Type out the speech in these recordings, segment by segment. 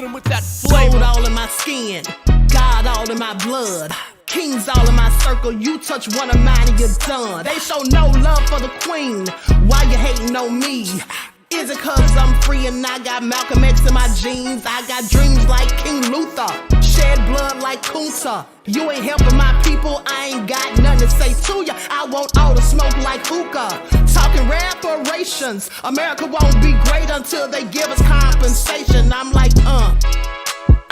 Hit him with that flavor. Gold all in my skin, God all in my blood. Kings all in my circle, you touch one of mine and you're done. They show no love for the queen, why you hating on me? Is it cause I'm free and I got Malcolm X in my jeans? I got dreams like King Luther, shed blood like Kunta. You ain't helping my people, I ain't got nothing to say to ya. I want all the smoke like hookah. Talking reparations, America won't be great until they give us compensation. I'm like,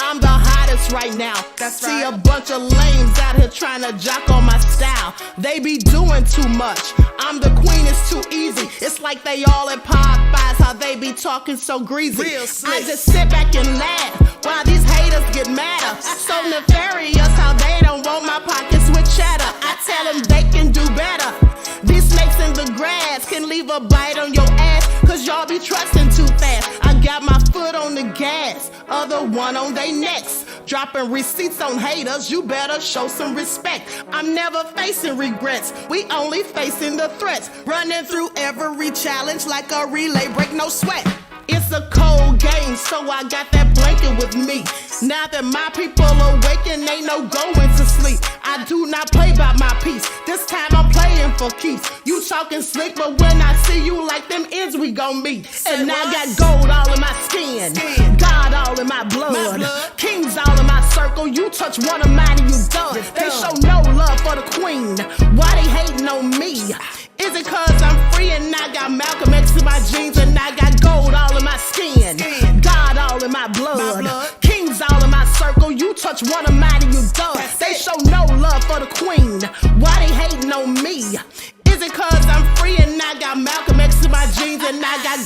I'm the hottest right now. That's See right. a bunch of lames out here trying to jock on my style. They be doing too much. I'm the queen, it's too easy. It's like they all at Popeyes, how they be talking so greasy. Real slick. I just sit back and laugh while these haters get madder. So nefarious how they don't want my pockets with cheddar. I tell them they can do better. These snakes in the grass can leave a bite on your ass, cause y'all be trusting too fast. I got my foot on the gas, other one on they necks. Dropping receipts on haters, you better show some respect. I'm never facing regrets, we only facing the threats. Running through every challenge like a relay, break no sweat. It's a cold game, so I got that blanket with me. Now that my people awaken, ain't no going to sleep. I do not play by my piece, this time I'm playing for keeps. You talking slick, but when I see you like them ends, we gon' meet. And I got gold all in my skin, God all in my blood. Kings all in my circle, you touch one of mine and you done. They show no love for the queen, why they hating on me? Is it cause I'm free and I got Malcolm X in my jeans and I got gold all in my skin, God all in my blood. Kings all in my circle, you touch one of mine and you done. They show no love for the queen, why they hating on me? Is it cause I'm free and I got Malcolm X in my jeans and I got...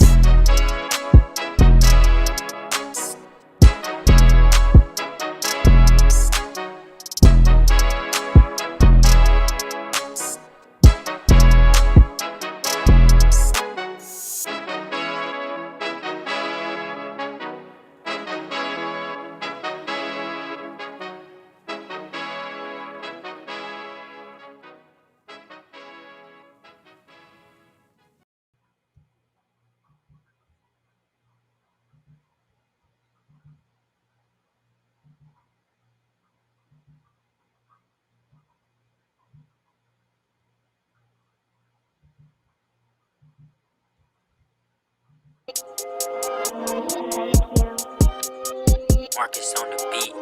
Marcus on the beat.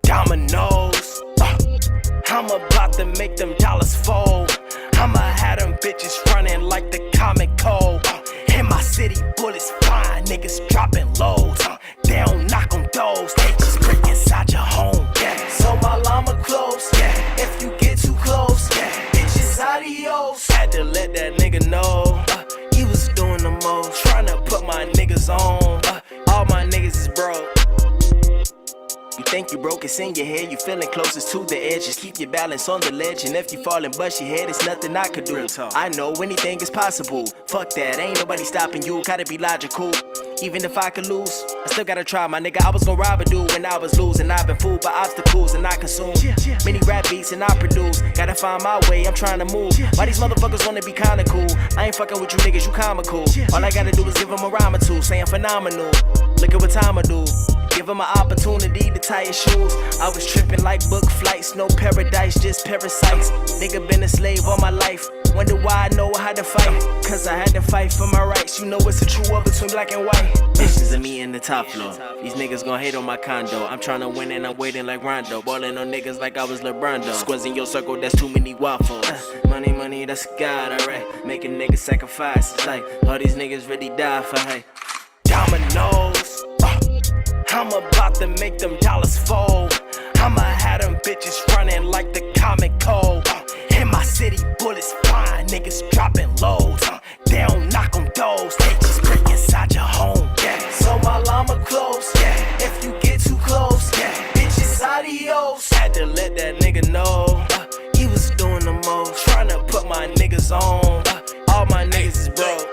Dominoes, I'm about to make them dollars fold. I'ma have them bitches running like the comic code. In my city, bullets flying, niggas dropping loads. They don't knock on doors, they just break inside your home. Yeah. So my llama close. Yeah. If you get too close, bitches adios. Had to let that nigga know he was doing the most, trying to put my niggas on. All my niggas is broke. You think you broke, it's in your head, you feeling closest to the edge. Just keep your balance on the ledge, and if you fall and bust your head, it's nothing I could do. I know anything is possible, fuck that, ain't nobody stopping you. Gotta be logical, even if I could lose, I still gotta try, my nigga. I was gonna rob a dude when I was losing. I've been fooled by obstacles and I consume many rap beats and I produce. Gotta find my way, I'm trying to move. Why these motherfuckers wanna be kinda cool? I ain't fucking with you niggas, you comical. All I gotta do is give them a rhyme or two, saying phenomenal. Look at what time I do. Give him an opportunity to tie his shoes. I was tripping like book flights, no paradise, just parasites. Nigga been a slave all my life. Wonder why I know how to fight. Cause I had to fight for my rights. You know it's a true war between black and white. Visions of me in the top floor. These niggas gon' hate on my condo. I'm tryna win and I'm waiting like Rondo. Ballin' on niggas like I was LeBron though. Squares in your circle, that's too many waffles. Money, money, that's God, alright. Making niggas sacrifice. It's like all these niggas really die for hey. Dominoes. I'm about to make them dollars fold. I'ma have them bitches running like the comic code. In my city, bullets flying, niggas dropping loads. They don't knock on doors, they just break inside your home. Yeah. So my llama close. Yeah. If you get too close, bitches adios. Had to let that nigga know he was doing the most, trying to put my niggas on. All my niggas is broke.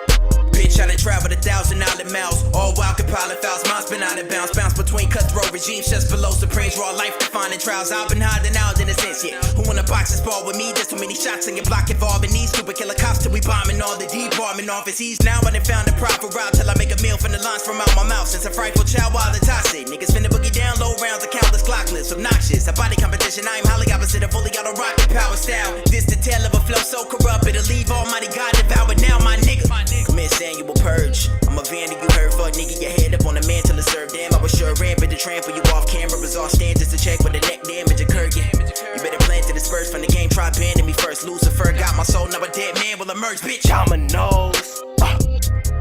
Bitch, I done traveled 1,000 outlet miles. All wild compiled fouls, mine's been out of bounds. Bounce between cutthroat regimes just below Supremes, raw life defining trials. I've been hiding out in a sense, yeah. Who wanna box and spar with me? There's too many shots in your block involving these stupid killer cops till we bombing all the department offices. Now I done found a proper route till I make a meal from the lines from out my mouth. Since a frightful child while the toxic niggas finna boogie down low rounds, a countless clockless, obnoxious. A body competition, I am highly opposite of fully auto rocket power style. This the tale of a flow so corrupt, it'll leave Almighty God devoured. Now my nigga, commence annual purge. I'm a vandal, you heard, fuck nigga, your head up on the mantle to serve. Damn, I was sure rampant to trample you off camera. Bizarre standards to check where the neck damage occurred, yeah. You better plan to disperse from the game, try banning me first. Lucifer got my soul, now a dead man will emerge, bitch. I'm a nose.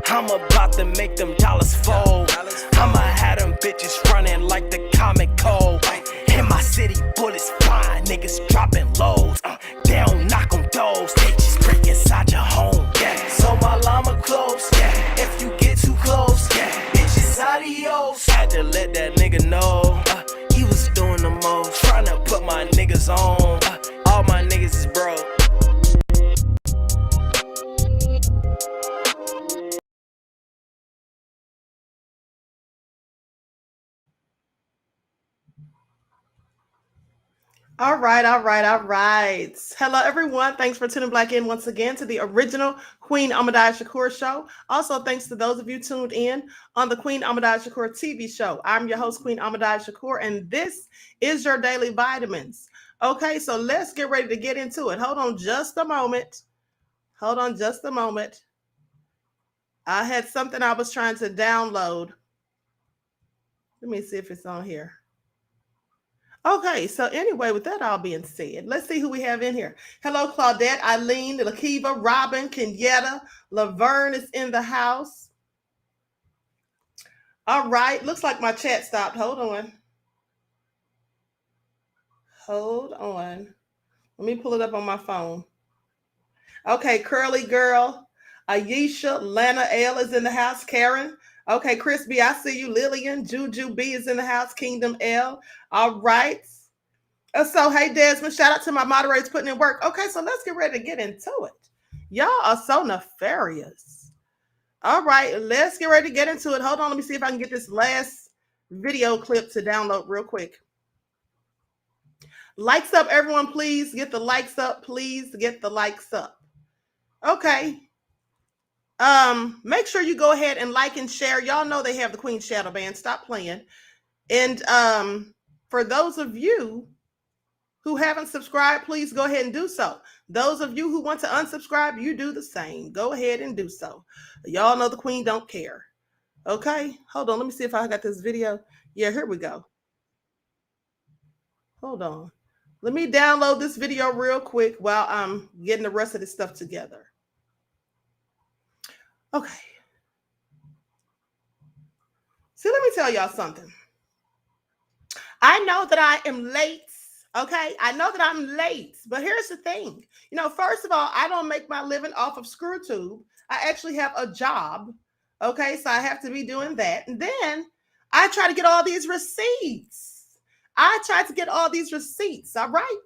I'm about to make them dollars fold. I'ma have them bitches running like the comic code. In my city, bullets flying, niggas dropping loads. They don't knock on doors, they just break inside your home. Yeah, so my llama close. Yeah, if you get too close, yeah, bitches adios. Had to let that nigga know he was doing the most, trying to put my niggas on. All my niggas is broke. All right. Hello, everyone. Thanks for tuning back in once again to the original Queen Ahmadiyyah Shakur show. Also, thanks to those of you tuned in on the Queen Ahmadiyyah Shakur TV show. I'm your host, Queen Ahmadiyyah Shakur, and this is your daily vitamins. Okay, so let's get ready to get into it. Hold on just a moment. I had something I was trying to download. Let me see if it's on here. Okay, so anyway, with that all being said, let's see who we have in here. Hello, Claudette, Eileen, Lakiva, Robin, Kenyatta, Laverne is in the house. All right, looks like my chat stopped. Hold on. Let me pull it up on my phone. Okay, Curly Girl, Ayesha, Lana L is in the house. Karen. Okay, Chris B, I see you. Lillian, Juju B is in the house. Kingdom L. All right. So, hey, Desmond, shout out to my moderators putting in work. Okay, so let's get ready to get into it. Y'all are so nefarious. All right, let's get ready to get into it. Hold on, let me see if I can get this last video clip to download real quick. Likes up, everyone, please. Get the likes up. Please get the likes up. Okay. Make sure you go ahead and like and share. Y'all know they have the Queen Shadow Band. Stop playing. And for those of you who haven't subscribed, please go ahead and do so. Those of you who want to unsubscribe, you do the same. Go ahead and do so. Y'all know the Queen don't care. Okay, hold on. Let me see if I got this video. Yeah, here we go. Hold on. Let me download this video real quick while I'm getting the rest of this stuff together. Okay. See, let me tell y'all something. I know that I am late. Okay, I know that I'm late, but here's the thing. First of all, I don't make my living off of ScrewTube. I actually have a job. Okay, so I have to be doing that. And then I try to get all these receipts. All right.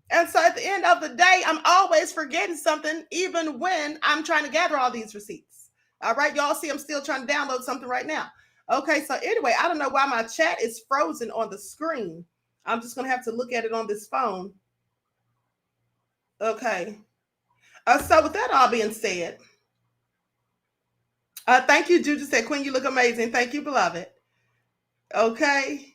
And so at the end of the day, I'm always forgetting something, even when I'm trying to gather all these receipts. All right, y'all see I'm still trying to download something right now. Okay, so anyway, I don't know why my chat is frozen on the screen. I'm just going to have to look at it on this phone. Okay. So with that all being said, thank you, Juju said, Queen, you look amazing. Thank you, beloved. Okay.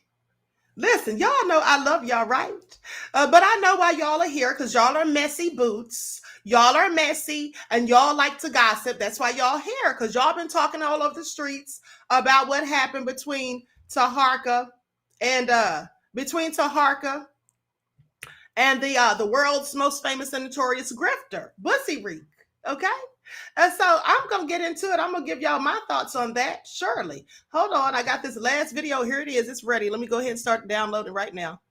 Listen, y'all know I love y'all, right? But I know why y'all are here, because y'all are messy boots. Y'all are messy, and y'all like to gossip. That's why y'all here, because y'all been talking all over the streets about what happened between Taharka and the world's most famous and notorious grifter, Bussy Reek. Okay? And so I'm going to get into it. I'm going to give y'all my thoughts on that, surely. Hold on. I got this last video. Here it is. It's ready. Let me go ahead and start downloading right now.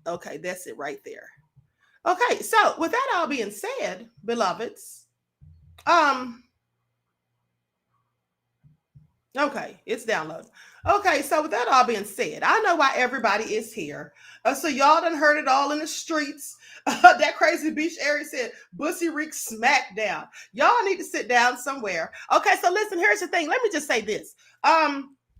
Okay, that's it right there. Okay, so with that all being said, beloveds, okay, it's downloaded. Okay, so with that all being said, I know why everybody is here. So y'all done heard it all in the streets. That crazy beach area said, Bussy Reek smackdown. Y'all need to sit down somewhere. Okay, so listen, here's the thing. Let me just say this.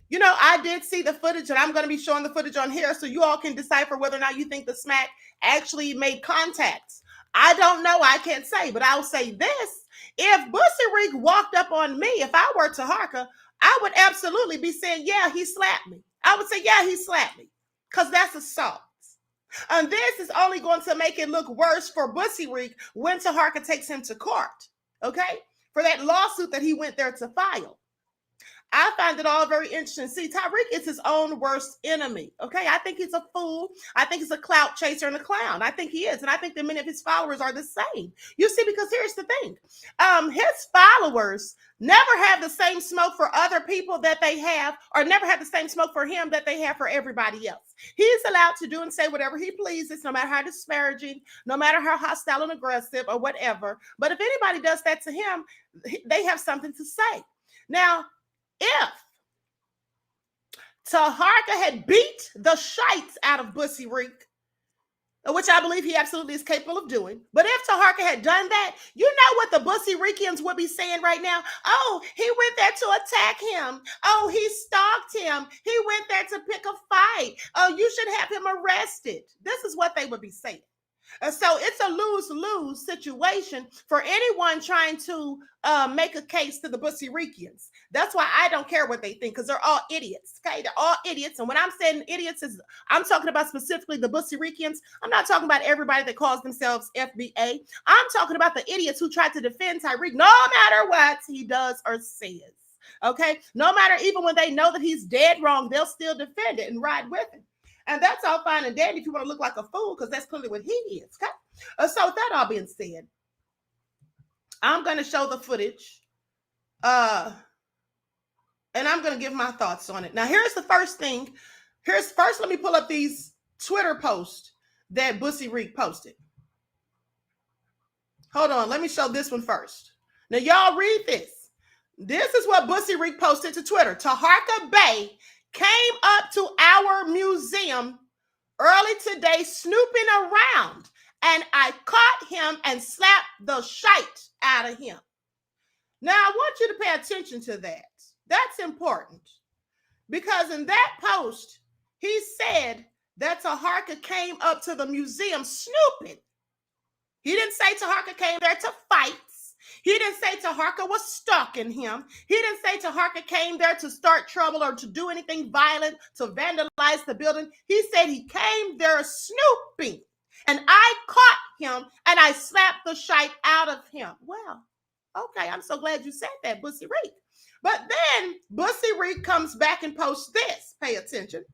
You know, I did see the footage, and I'm going to be showing the footage on here so you all can decipher whether or not you think the smack actually made contacts. I don't know. I can't say, but I'll say this. If Bussy Reek walked up on me, if I were Taharka, I would absolutely be saying, yeah, he slapped me. I would say, yeah, he slapped me, because that's assault. And this is only going to make it look worse for Bussy Reek when Taharka takes him to court, okay, for that lawsuit that he went there to file. I find it all very interesting. See, Tariq is his own worst enemy. Okay, I think he's a fool. I think he's a clout chaser and a clown. I think he is, and I think that many of his followers are the same. You see, because here's the thing: his followers never have the same smoke for other people that they have, or never have the same smoke for him that they have for everybody else. He's allowed to do and say whatever he pleases, no matter how disparaging, no matter how hostile and aggressive, or whatever. But if anybody does that to him, they have something to say. Now, if Taharka had beat the shites out of Bussy Reek, which I believe he absolutely is capable of doing, but if Taharka had done that, you know what the Bussy Reekians would be saying right now? Oh, he went there to attack him. Oh, he stalked him. He went there to pick a fight. Oh, you should have him arrested. This is what they would be saying. So it's a lose-lose situation for anyone trying to make a case to the Bussy Reekians. That's why I don't care what they think, because they're all idiots. Okay, they're all idiots. And when I'm saying idiots, I'm talking about specifically the Bussy Reekians. I'm not talking about everybody that calls themselves FBA. I'm talking about the idiots who try to defend Tariq no matter what he does or says. Okay, no matter, even when they know that he's dead wrong, they'll still defend it and ride with him. And that's all fine and dandy if you want to look like a fool, because that's clearly what he is. Okay. So with that all being said, I'm going to show the footage. And I'm going to give my thoughts on it. Now, here's the first thing. First, let me pull up these Twitter posts that Bussy Reek posted. Hold on. Let me show this one first. Now, y'all read this. This is what Bussy Reek posted to Twitter. Taharka Bey came up to our museum early today snooping around, and I caught him and slapped the shite out of him. Now, I want you to pay attention to that. That's important, because in that post, he said that Taharka came up to the museum snooping. He didn't say Taharka came there to fight. He didn't say Taharka was stalking him. He didn't say Taharka came there to start trouble or to do anything violent, to vandalize the building. He said he came there snooping, and I caught him and I slapped the shite out of him. Well, okay, I'm so glad you said that, Bussy Reek. But then Bussy Reek comes back and posts this. Pay attention.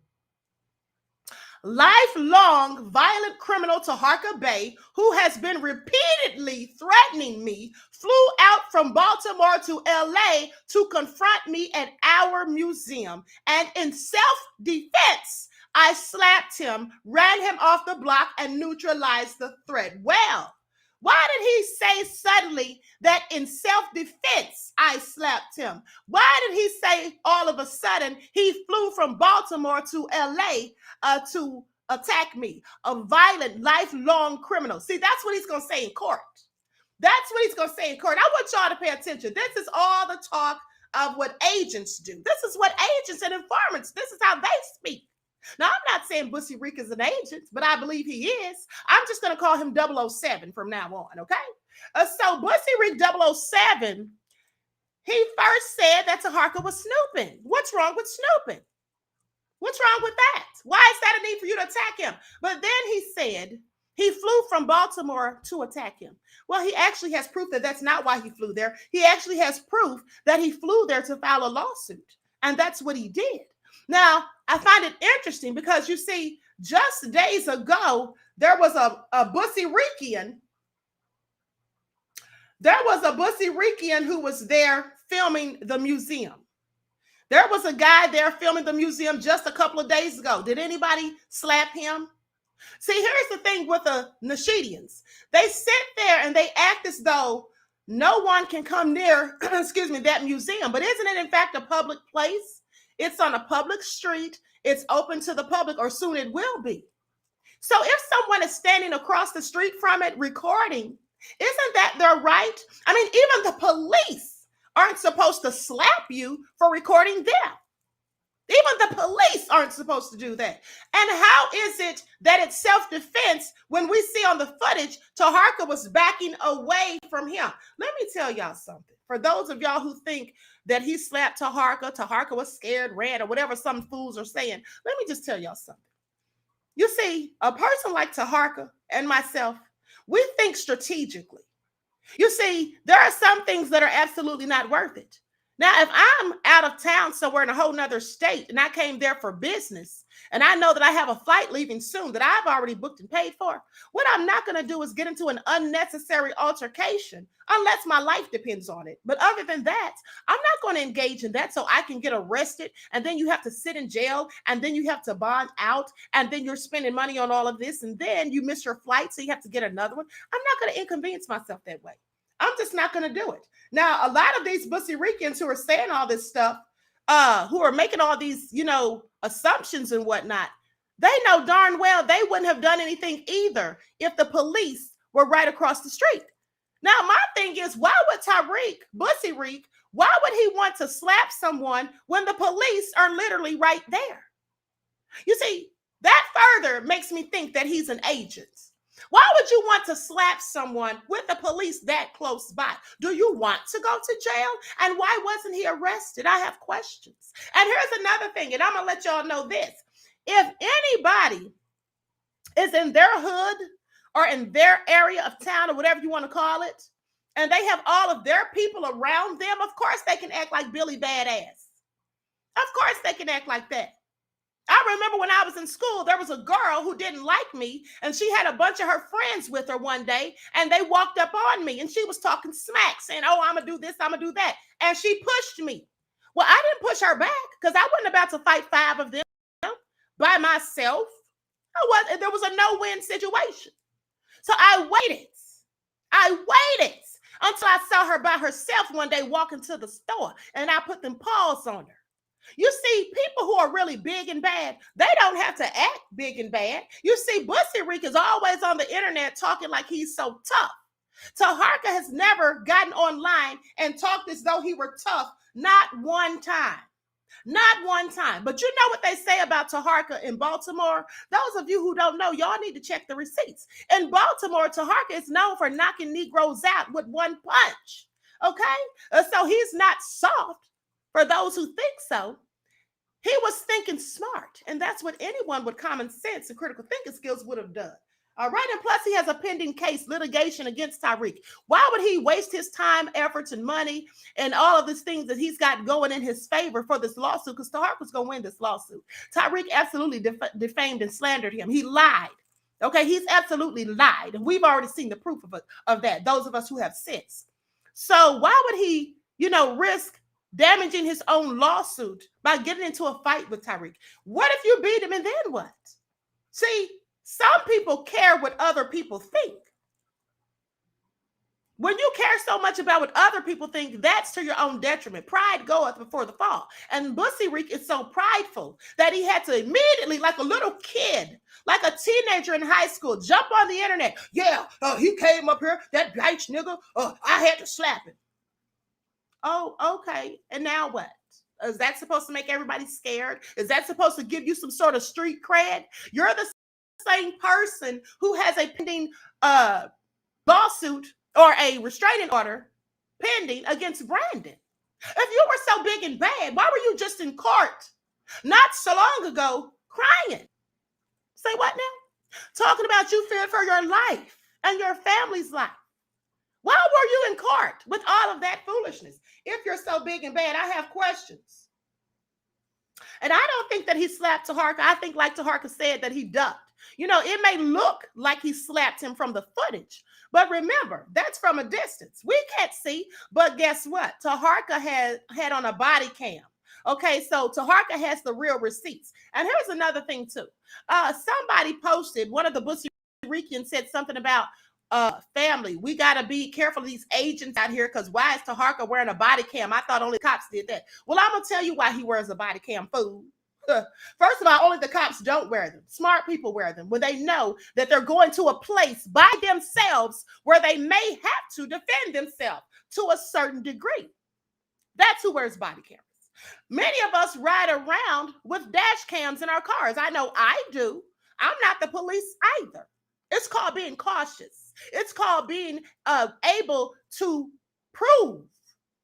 Lifelong violent criminal Taharka Bey, who has been repeatedly threatening me, flew out from Baltimore to LA to confront me at our museum. And in self-defense, I slapped him, ran him off the block, and neutralized the threat. Well, why did he say suddenly that in self-defense I slapped him? Why did he say all of a sudden he flew from Baltimore to LA to attack me? A violent, lifelong criminal. See, that's what he's going to say in court. That's what he's going to say in court. I want y'all to pay attention. This is all the talk of what agents do. This is what agents and informants, this is how they speak. Now, I'm not saying Bussy Reek is an agent, but I believe he is. I'm just going to call him 007 from now on, okay? So Bussy Reek 007, he first said that Taharka was snooping. What's wrong with snooping? What's wrong with that? Why is that a need for you to attack him? But then he said he flew from Baltimore to attack him. Well, he actually has proof that that's not why he flew there. He actually has proof that he flew there to file a lawsuit, and that's what he did. Now, I find it interesting because, you see, just days ago, there was a Bussy Reekian. There was a Bussy Reekian who was there filming the museum. There was a guy there filming the museum just a couple of days ago. Did anybody slap him? See, here's the thing with the Nasheedians. They sit there and they act as though no one can come near, that museum. But isn't it, in fact, a public place? It's on a public street. It's open to the public, or soon it will be. So if someone is standing across the street from it recording, isn't that their right? I mean, even the police aren't supposed to slap you for recording them. Even the police aren't supposed to do that. And how is it that it's self-defense when we see on the footage Taharka was backing away from him? Let me tell y'all something. For those of y'all who think that he slapped Taharka was scared, ran, or whatever some fools are saying, let me just tell y'all something. You see, a person like Taharka and myself, we think strategically. You see, there are some things that are absolutely not worth it. Now, if I'm out of town somewhere in a whole nother state and I came there for business and I know that I have a flight leaving soon that I've already booked and paid for, what I'm not going to do is get into an unnecessary altercation unless my life depends on it. But other than that, I'm not going to engage in that so I can get arrested and then you have to sit in jail and then you have to bond out and then you're spending money on all of this and then you miss your flight so you have to get another one. I'm not going to inconvenience myself that way. I'm just not going to do it. Now, a lot of these Puerto Ricans who are saying all this stuff, who are making all these, assumptions and whatnot, they know darn well they wouldn't have done anything either if the police were right across the street. Now, my thing is, why would Tariq, why would he want to slap someone when the police are literally right there? You see, that further makes me think that he's an agent. Why would you want to slap someone with the police that close by? Do you want to go to jail? And why wasn't he arrested? I have questions. And here's another thing, and I'm going to let y'all know this. If anybody is in their hood or in their area of town or whatever you want to call it, and they have all of their people around them, of course they can act like Billy Badass. Of course they can act like that. I remember when I was in school, there was a girl who didn't like me, and she had a bunch of her friends with her one day, and they walked up on me, and she was talking smack, saying, oh, I'm going to do this, I'm going to do that. And she pushed me. Well, I didn't push her back because I wasn't about to fight 5 of them by myself. There was a no-win situation. So I waited until I saw her by herself one day walking to the store, and I put them paws on her. You see, people who are really big and bad, they don't have to act big and bad. You see, Bussy Rick is always on the internet talking like he's so tough. Taharka has never gotten online and talked as though he were tough. Not one time. Not one time. But you know what they say about Taharka in Baltimore? Those of you who don't know, y'all need to check the receipts. In Baltimore, Taharka is known for knocking Negroes out with one punch. Okay? So he's not soft. For those who think so, he was thinking smart. And that's what anyone with common sense and critical thinking skills would have done. All right. And plus, he has a pending case, litigation against Tariq. Why would he waste his time, efforts, and money and all of these things that he's got going in his favor for this lawsuit? Because Taharka's going to win this lawsuit. Tariq absolutely defamed and slandered him. He lied. Okay. He's absolutely lied. And we've already seen the proof of that, those of us who have sense. So why would he, risk damaging his own lawsuit by getting into a fight with Tariq? What if you beat him and then what? See, some people care what other people think. When you care so much about what other people think, that's to your own detriment. Pride goeth before the fall. And Bussy Rick is so prideful that he had to immediately, like a little kid, like a teenager in high school, jump on the internet. Yeah, he came up here, that bitch nigga, I had to slap him. Oh, okay. And now what? Is that supposed to make everybody scared? Is that supposed to give you some sort of street cred? You're the same person who has a pending lawsuit or a restraining order pending against Brandon. If you were so big and bad, why were you just in court not so long ago crying? Say what now? Talking about you fearing for your life and your family's life. Why were you in court with all of that foolishness? If you're so big and bad, I have questions. And I don't think that he slapped Taharka. I think, like Taharka said, that he ducked. It may look like he slapped him from the footage, but remember, that's from a distance. We can't see, but guess what? Taharka had on a body cam. Okay, so Taharka has the real receipts. And here's another thing too. Somebody posted, one of the Bussy Ricans said something about family. We got to be careful of these agents out here because why is Taharka wearing a body cam? I thought only cops did that. Well, I'm going to tell you why he wears a body cam, fool. First of all, only the cops don't wear them. Smart people wear them when they know that they're going to a place by themselves where they may have to defend themselves to a certain degree. That's who wears body cameras. Many of us ride around with dash cams in our cars. I know I do. I'm not the police either. It's called being cautious. It's called being able to prove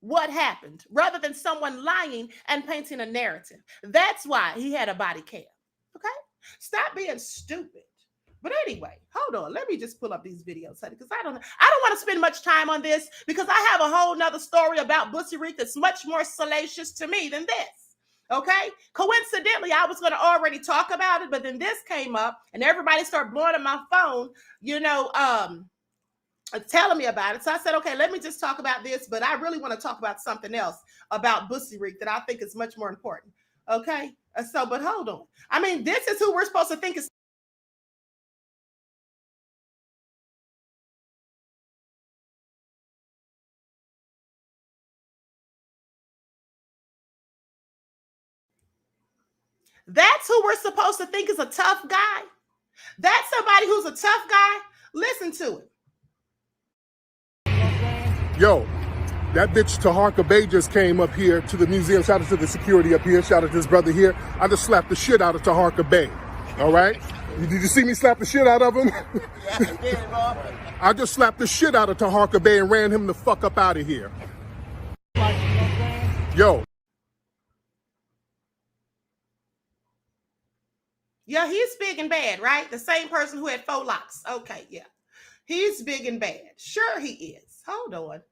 what happened rather than someone lying and painting a narrative. That's why he had a body cam. Okay? Stop being stupid. But anyway, hold on. Let me just pull up these videos, honey, because I don't want to spend much time on this because I have a whole nother story about Bussy Reek that's much more salacious to me than this. Okay? Coincidentally, I was going to already talk about it, but then this came up and everybody started blowing up my phone, telling me about it. So I said, okay, let me just talk about this, but I really want to talk about something else about Bussy Reek that I think is much more important. Okay? But hold on. I mean, this is who we're supposed to think is. That's who we're supposed to think is a tough guy. That's somebody who's a tough guy. Listen to it. Yo, that bitch Taharka Bey just came up here to the museum. Shout out to the security up here. Shout out to his brother here. I just slapped the shit out of Taharka Bey. All right? Did you see me slap the shit out of him? I just slapped the shit out of Taharka Bey and ran him the fuck up out of here. Yo. Yeah, he's big and bad, right? The same person who had 4 locks. Okay, yeah. He's big and bad. Sure he is. Hold on.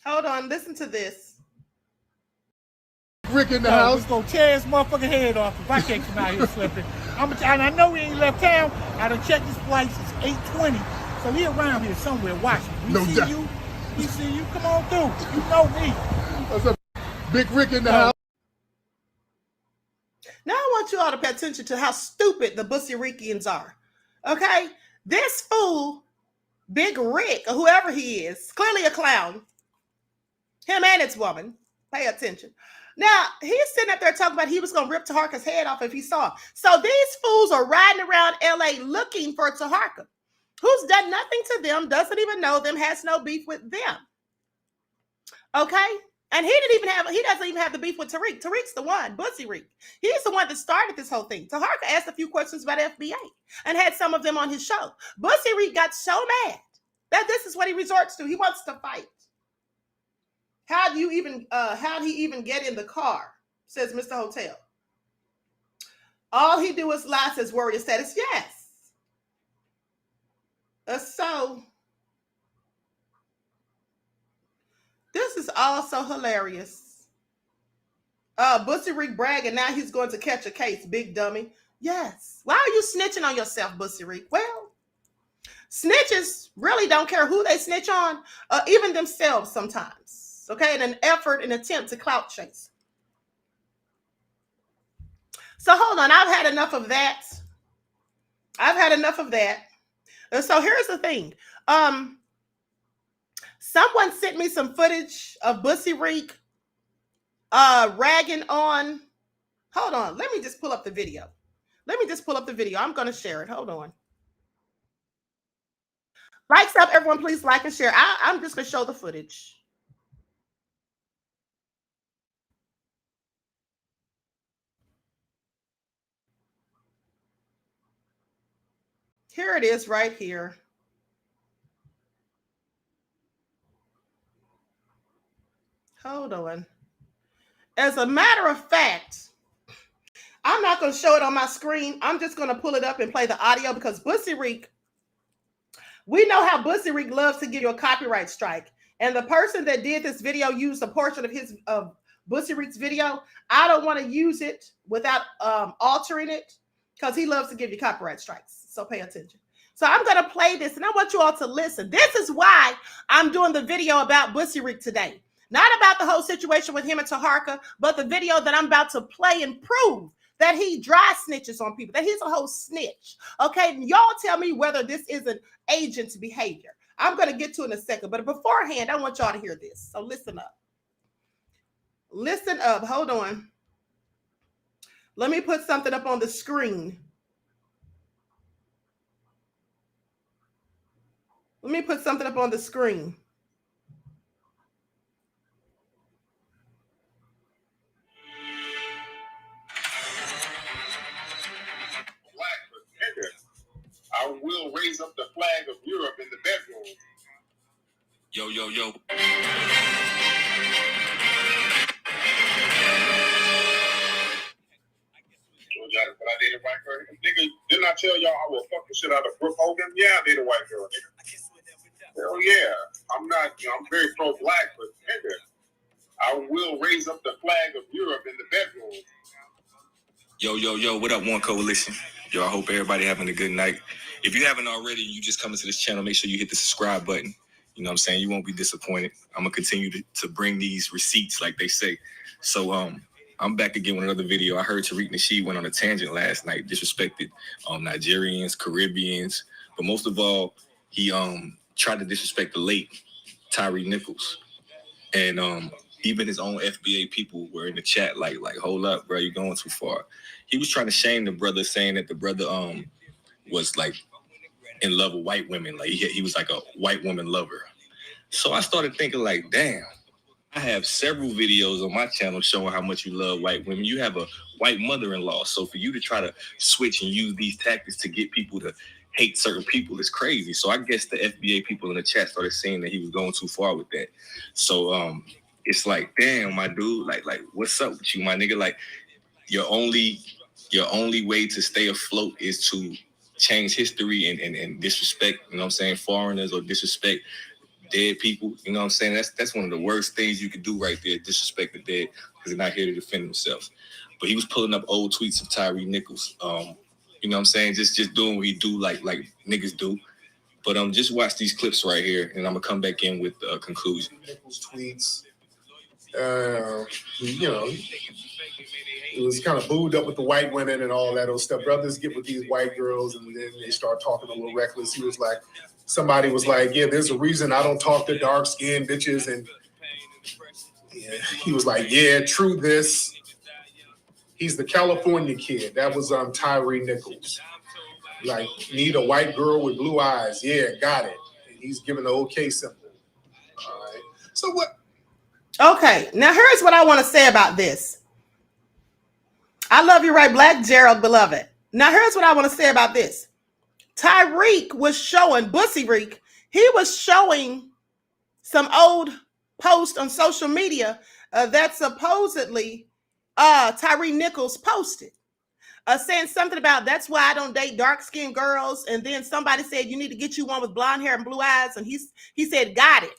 Hold on, listen to this. Rick in the house. We're gonna tear his motherfucking head off if I can't come out here slipping. And I know he ain't left town. I done checked his flights. It's 8:20. So he around here somewhere watching. No doubt. We see you. Come on through. You know me. What's up? Big Rick in the house. Now I want you all to pay attention to how stupid the Bussy Reekians are. Okay? This fool, Big Rick, or whoever he is, clearly a clown. Him and his woman. Pay attention. Now, he's sitting up there talking about he was going to rip Taharka's head off if he saw him. So these fools are riding around LA looking for Taharka, who's done nothing to them, doesn't even know them, has no beef with them. Okay? And he doesn't even have the beef with Tariq. Tariq's the one, Bussy Reek. He's the one that started this whole thing. Taharka asked a few questions about FBA and had some of them on his show. Bussy Reek got so mad that this is what he resorts to. He wants to fight. How'd he even get in the car? Says Mr. Hotel. All he do is lie, says warrior status. Yes. So this is also hilarious. Bussy Reek bragging now he's going to catch a case, big dummy. Yes. Why are you snitching on yourself, Bussy Reek? Well, snitches really don't care who they snitch on, even themselves sometimes. Okay, in an attempt to clout chase. So hold on, I've had enough of that. And so here's the thing. Someone sent me some footage of Bussy Reek ragging on. Hold on, let me just pull up the video. I'm going to share it. Hold on. Likes up, everyone, please like and share. I'm just going to show the footage. Here it is right here. Hold on. As a matter of fact, I'm not going to show it on my screen. I'm just going to pull it up and play the audio because Bussy Reek, we know how Bussy Reek loves to give you a copyright strike. And the person that did this video used a portion of Bussy Reek's video. I don't want to use it without altering it because he loves to give you copyright strikes. So pay attention. So I'm going to play this, and I want you all to listen. This is why I'm doing the video about Tariq today. Not about the whole situation with him and Taharka, but the video that I'm about to play and prove that he dry snitches on people, that he's a whole snitch. Okay, and y'all tell me whether this is an agent's behavior. I'm going to get to it in a second, but beforehand, I want y'all to hear this. So listen up. Listen up. Hold on. Let me put something up on the screen. Let me put something up on the screen. I will raise up the flag of Europe in the bedroom. Yo, yo, yo. But I dated a white girl. Nigga, didn't I tell y'all I will fuck the shit out of Brooke Hogan? Yeah, I dated a white girl, nigga. Hell yeah. I'm not, I'm very pro-black, but nigga, I will raise up the flag of Europe in the bedroom. Yo, yo, yo, what up, One Coalition? Yo, I hope everybody having a good night. If you haven't already, you just come into this channel, make sure you hit the subscribe button. You know what I'm saying? You won't be disappointed. I'm going to continue to bring these receipts like they say. So, I'm back again with another video. I heard Tariq Nasheed went on a tangent last night, disrespected Nigerians, Caribbeans, but most of all, he tried to disrespect the late Tyree Nichols. And even his own FBA people were in the chat like, hold up, bro, you're going too far. He was trying to shame the brother, saying that the brother was like in love with white women. Like he was like a white woman lover. So I started thinking like, damn, I have several videos on my channel showing how much you love white women. You have a white mother-in-law. So for you to try to switch and use these tactics to get people to hate certain people is crazy. So I guess the FBA people in the chat started saying that he was going too far with that. So it's like, damn, my dude, like what's up with you, my nigga? Like your only way to stay afloat is to change history and disrespect, you know what I'm saying, foreigners, or disrespect dead people. You know what I'm saying? That's one of the worst things you could do right there, disrespect the dead, because they're not here to defend themselves. But he was pulling up old tweets of Tyree Nichols. You know what I'm saying? Just doing what he do like niggas do. But just watch these clips right here, and I'm gonna come back in with a conclusion. Nichols tweets. You know, it was kind of booed up with the white women and all that old stuff. Brothers get with these white girls, and then they start talking a little reckless. He was like, somebody was like, yeah, there's a reason I don't talk to dark-skinned bitches. And yeah, he was like, yeah, true this. He's the California kid. That was Tyree Nichols. Like, need a white girl with blue eyes. Yeah, got it. And he's giving the okay symbol. All right. So what? Okay, now here's what I want to say about this. I love you, right, Black Gerald, beloved. Now here's what I want to say about this. Tariq was showing, Tariq, he was showing some old post on social media that supposedly Tyree Nichols posted, saying something about, that's why I don't date dark-skinned girls. And then somebody said, you need to get you one with blonde hair and blue eyes. And he said, got it.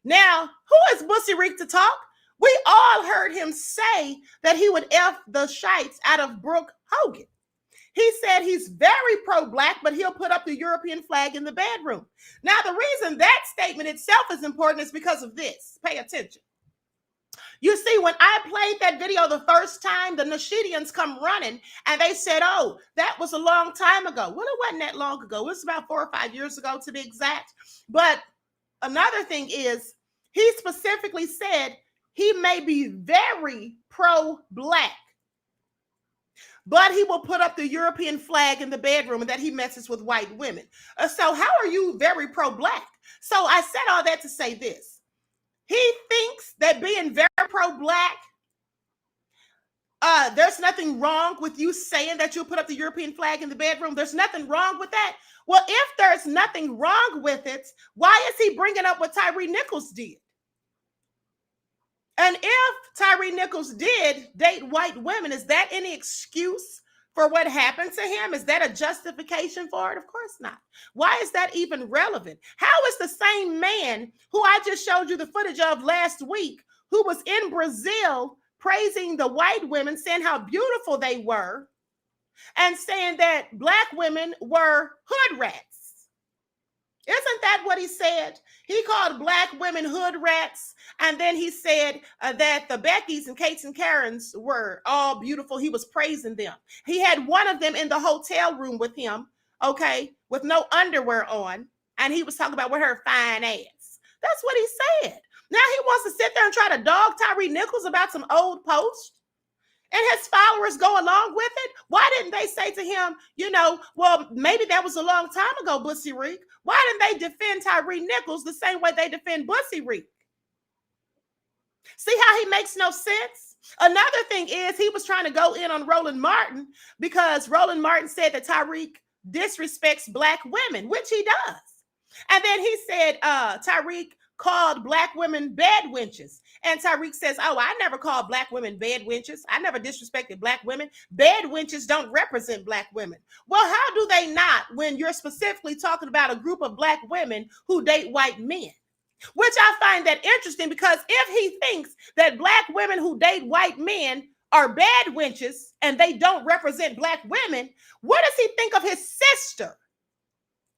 Now, who is Tariq to talk? We all heard him say that he would F the shites out of Brooke Hogan. He said he's very pro-black, but he'll put up the European flag in the bedroom. Now, the reason that statement itself is important is because of this. Pay attention. You see, when I played that video the first time, the Nasheedians come running, and they said, oh, that was a long time ago. Well, it wasn't that long ago. It was about 4 or 5 years ago, to be exact. But another thing is, he specifically said he may be very pro-black, but he will put up the European flag in the bedroom and that he messes with white women. So how are you very pro-black? So I said all that to say this. He thinks that being very pro-black, there's nothing wrong with you saying that you'll put up the European flag in the bedroom. There's nothing wrong with that. Well, if there's nothing wrong with it, why is he bringing up what Tyree Nichols did? And if Tyree Nichols did date white women, is that any excuse for what happened to him? Is that a justification for it? Of course not. Why is that even relevant? How is the same man who I just showed you the footage of last week, who was in Brazil praising the white women, saying how beautiful they were, and saying that black women were hood rats? what he said? He called black women hood rats. And then he said that the Beckys and Kates and Karens were all beautiful. He was praising them. He had one of them in the hotel room with him, okay, with no underwear on. And he was talking about with her fine ass. That's what he said. Now he wants to sit there and try to dog Tyree Nichols about some old post. And his followers go along with it. Why didn't they say to him, you know, well, maybe that was a long time ago, Bussy Reek. Why didn't they defend Tyree Nichols the same way they defend Bussy Reek? See how he makes no sense? Another thing is he was trying to go in on Roland Martin because Roland Martin said that Tariq disrespects black women, which he does. And then he said Tariq called black women bed wenches. And Tariq says, oh, I never called black women bed wenches. I never disrespected black women. Bed wenches don't represent black women. Well, how do they not when you're specifically talking about a group of black women who date white men? Which I find that interesting because if he thinks that black women who date white men are bad wenches and they don't represent black women, what does he think of his sister?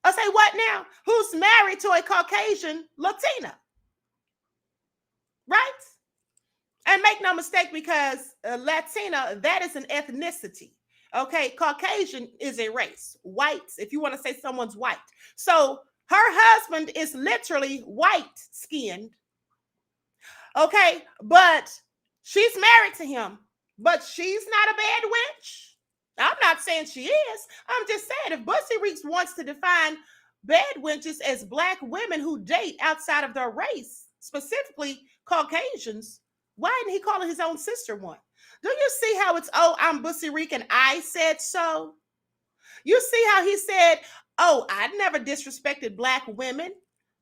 I say, what now? Who's married to a Caucasian Latina? Right? And make no mistake, because Latina, that is an ethnicity. Okay, Caucasian is a race. White, if you want to say someone's white. So her husband is literally white-skinned. Okay, but she's married to him. But she's not a bad wench. I'm not saying she is. I'm just saying if Bussy Reeks wants to define bad wenches as black women who date outside of their race, specifically Caucasians, why didn't he call his own sister one? Do you see how it's, oh, I'm Bussy Reek and I said so? You see how he said, oh, I never disrespected black women.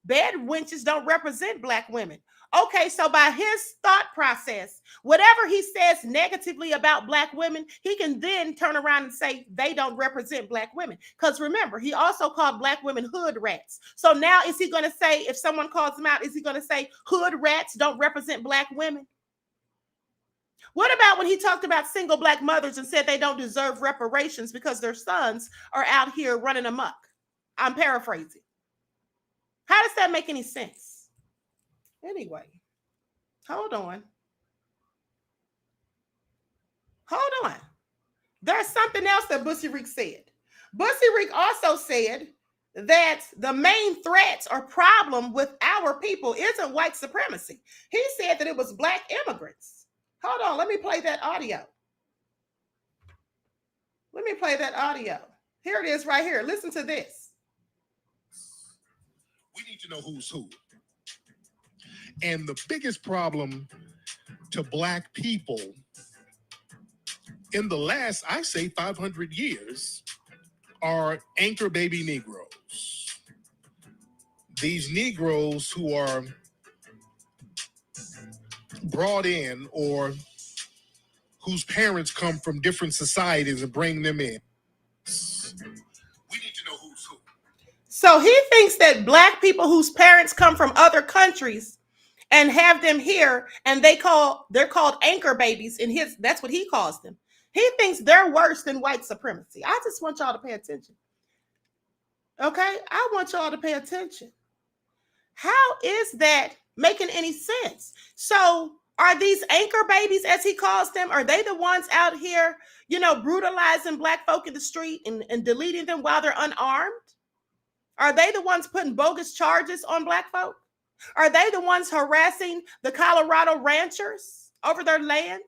Bad wenches don't represent black women. Okay, so by his thought process, whatever he says negatively about black women, he can then turn around and say they don't represent black women. Because remember, he also called black women hood rats. So now is he going to say, if someone calls him out, is he going to say hood rats don't represent black women? What about when he talked about single black mothers and said they don't deserve reparations because their sons are out here running amok? I'm paraphrasing. How does that make any sense? Anyway, hold on. There's something else that Bussy Reek said. Bussy Reek also said that the main threat or problem with our people isn't white supremacy. He said that it was black immigrants. Hold on, let me play that audio. Here it is right here. Listen to this. We need to know who's who. And the biggest problem to black people in the last, I say, 500 years are anchor baby Negroes. These Negroes who are brought in or whose parents come from different societies and bring them in. We need to know who's who. So he thinks that black people whose parents come from other countries and have them here, and they're called anchor babies that's what he calls them. He thinks they're worse than white supremacy. I just want y'all to pay attention. Okay? I want y'all to pay attention. How is that making any sense? So are these anchor babies, as he calls them, are they the ones out here, brutalizing black folk in the street and deleting them while they're unarmed? Are they the ones putting bogus charges on black folk? Are they the ones harassing the Colorado ranchers over their land?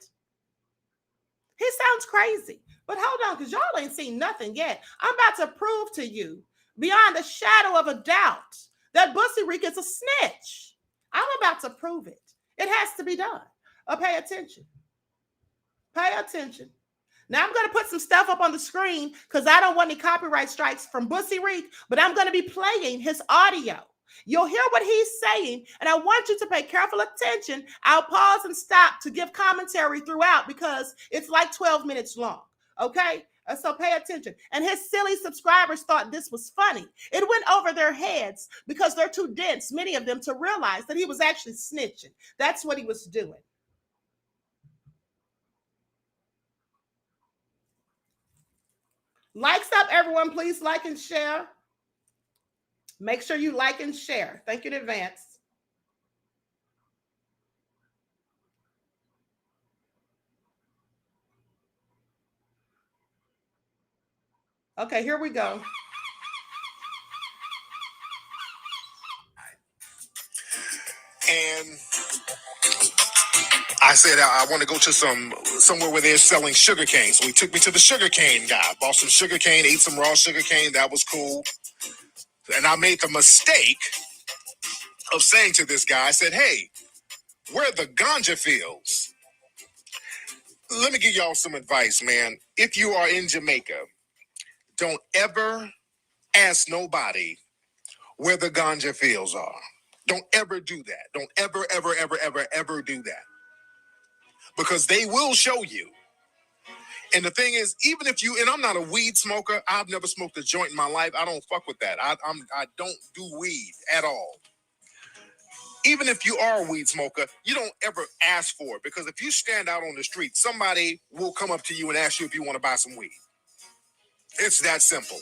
He sounds crazy. But hold on, because y'all ain't seen nothing yet. I'm about to prove to you, beyond the shadow of a doubt, that Bussy Reek is a snitch. I'm about to prove it. It has to be done. Pay attention. Pay attention. Now I'm going to put some stuff up on the screen because I don't want any copyright strikes from Bussy Reek, but I'm going to be playing his audio. You'll hear what he's saying, and I want you to pay careful attention. I'll pause and stop to give commentary throughout because it's like 12 minutes long, okay? So pay attention. And his silly subscribers thought this was funny. It went over their heads because they're too dense, many of them, to realize that he was actually snitching. That's what he was doing. Likes up, everyone. Please like and share. Make sure you like and share. Thank you in advance. Okay, here we go. And I said, I want to go to somewhere where they're selling sugar cane. So he took me to the sugar cane guy. Bought some sugar cane, ate some raw sugar cane. That was cool. And I made the mistake of saying to this guy, I said, hey, where are the ganja fields? Let me give y'all some advice, man. If you are in Jamaica, don't ever ask nobody where the ganja fields are. Don't ever do that. Don't ever, ever, ever, ever, ever do that. Because they will show you. And the thing is, even if you, and I'm not a weed smoker, I've never smoked a joint in my life. I don't fuck with that. I don't do weed at all. Even if you are a weed smoker, you don't ever ask for it, because if you stand out on the street, somebody will come up to you and ask you if you want to buy some weed. It's that simple.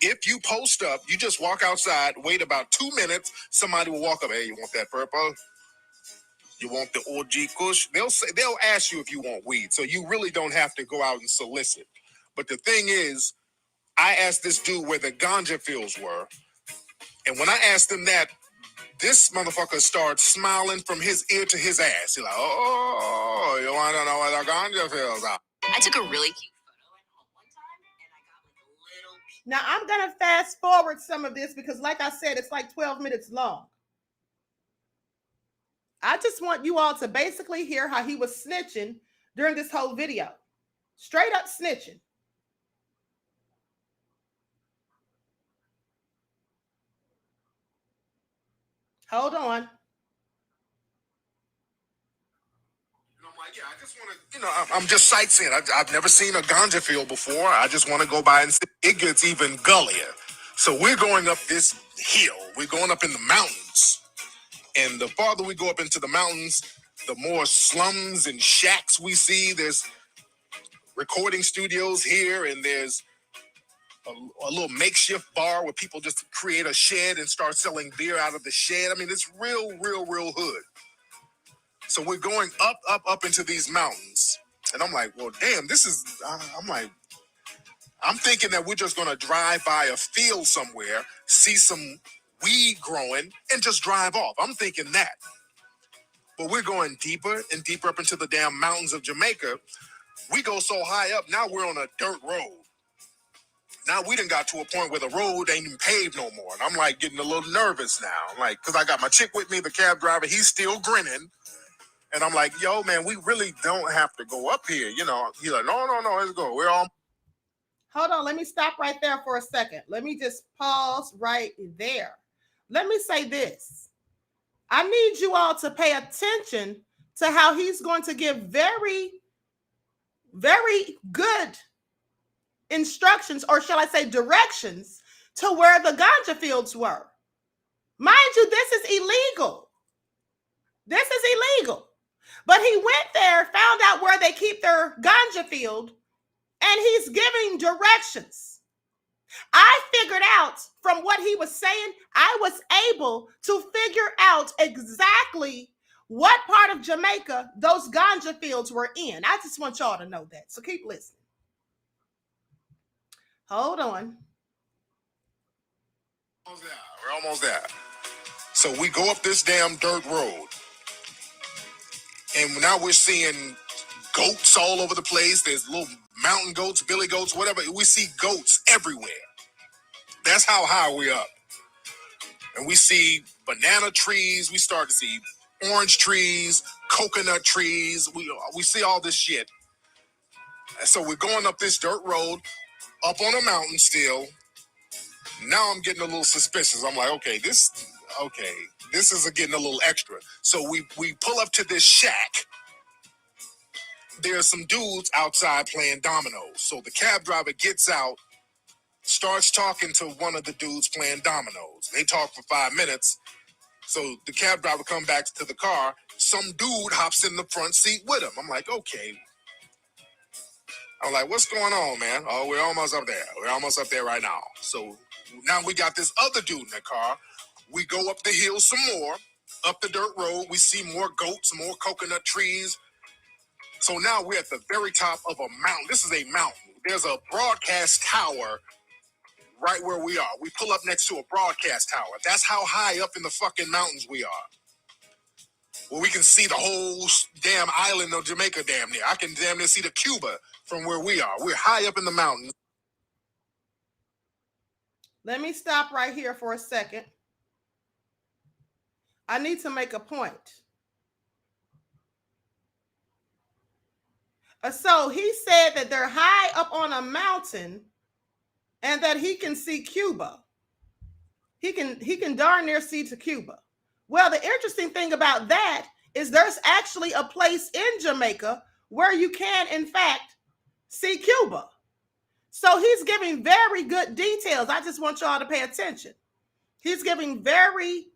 If you post up, you just walk outside, wait about 2 minutes, somebody will walk up, hey, you want that purple? You want the OG Kush? They'll ask you if you want weed, so you really don't have to go out and solicit. But the thing is, I asked this dude where the ganja fields were, and when I asked him that, this motherfucker started smiling from his ear to his ass. He's like, oh, you want to know where the ganja fields are? I took a really cute photo at home one time, and I got like a little... Now, I'm going to fast forward some of this because, like I said, it's like 12 minutes long. I just want you all to basically hear how he was snitching during this whole video. Straight up snitching. Hold on. And I'm like, yeah, I just want to, I'm just sightseeing. I've never seen a ganja field before. I just want to go by and see. It gets even gullier. So we're going up this hill. We're going up in the mountains. And the farther we go up into the mountains, the more slums and shacks we see. There's recording studios here, and there's a little makeshift bar where people just create a shed and start selling beer out of the shed. I mean, it's real hood. So we're going up into these mountains. And I'm like, well, damn, I'm thinking that we're just going to drive by a field somewhere, see some weed growing, and just drive off. I'm thinking that. But we're going deeper and deeper up into the damn mountains of Jamaica. We go so high up, now we're on a dirt road. Now we done got to a point where the road ain't even paved no more. And I'm like getting a little nervous now. I'm like, because I got my chick with me, the cab driver, he's still grinning. And I'm like, yo, man, we really don't have to go up here. He's like, no, let's go. We're all... Hold on, let me stop right there for a second. Let me just pause right there. Let me say this. I need you all to pay attention to how he's going to give very, very good instructions, or shall I say directions, to where the ganja fields were. Mind you, this is illegal. This is illegal. But he went there, found out where they keep their ganja field, and he's giving directions. I figured out from what he was saying, I was able to figure out exactly what part of Jamaica those ganja fields were in. I just want y'all to know that. So keep listening. Hold on. We're almost there. So we go up this damn dirt road. And now we're seeing goats all over the place. There's little mountain goats, billy goats, whatever. We see goats everywhere. That's how high we're up. And we see banana trees. We start to see orange trees, coconut trees. We see all this shit. And so we're going up this dirt road, up on a mountain still. Now I'm getting a little suspicious. I'm like, okay, this is getting a little extra. So we pull up to this shack. There's some dudes outside playing dominoes. So the cab driver gets out, starts talking to one of the dudes playing dominoes. They talk for 5 minutes. So the cab driver comes back to the car. Some dude hops in the front seat with him. I'm like, okay. I'm like, what's going on, man? Oh, we're almost up there. We're almost up there right now. So Now we got this other dude in the car. We go up the hill some more, up the dirt road. We see more goats, more coconut trees. So now we're at the very top of a mountain. This is a mountain. There's a broadcast tower right where we are. We pull up next to a broadcast tower. That's how high up in the fucking mountains we are. Well, we can see the whole damn island of Jamaica damn near. I can damn near see the Cuba from where we are. We're high up in the mountains. Let me stop right here for a second. I need to make a point. So he said that they're high up on a mountain and that he can see Cuba. He can darn near see to Cuba. Well, the interesting thing about that is there's actually a place in Jamaica where you can, in fact, see Cuba. So he's giving very good details. I just want y'all to pay attention. He's giving very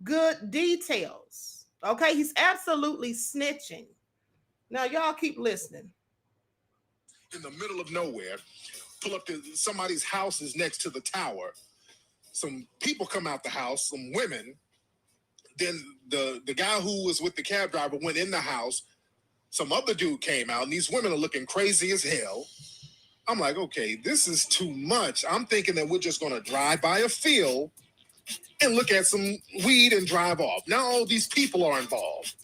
good details. Okay, he's absolutely snitching. Now, y'all keep listening. In the middle of nowhere, pull up to somebody's house is next to the tower. Some people come out the house, some women. Then the guy who was with the cab driver went in the house. Some other dude came out, and these women are looking crazy as hell. I'm like, okay, this is too much. I'm thinking that we're just going to drive by a field and look at some weed and drive off. Now all these people are involved.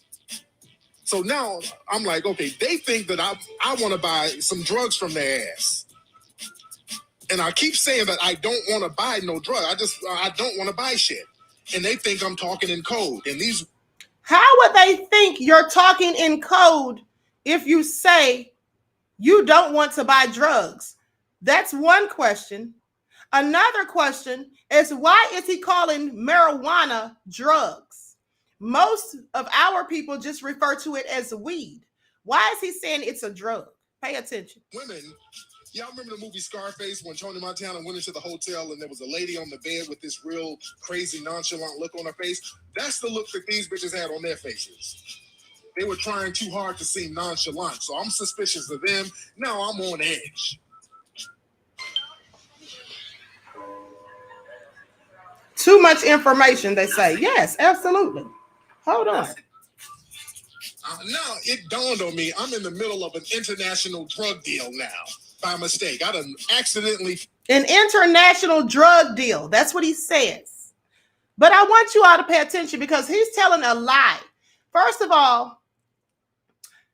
So now I'm like, okay, they think that I want to buy some drugs from their ass. And I keep saying that I don't want to buy no drug. I don't want to buy shit. And they think I'm talking in code. And these... How would they think you're talking in code if you say you don't want to buy drugs? That's one question. Another question is, why is he calling marijuana drugs? Most of our people just refer to it as weed. Why is he saying it's a drug? Pay attention. Women, y'all remember the movie Scarface when Tony Montana went into the hotel and there was a lady on the bed with this real crazy nonchalant look on her face? That's the look that these bitches had on their faces. They were trying too hard to seem nonchalant, so I'm suspicious of them. Now I'm on edge. Too much information, they say. Yes, absolutely. Hold on. Now it dawned on me, I'm in the middle of an international drug deal now. By mistake. I done accidentally... An international drug deal. That's what he says. But I want you all to pay attention because he's telling a lie. First of all,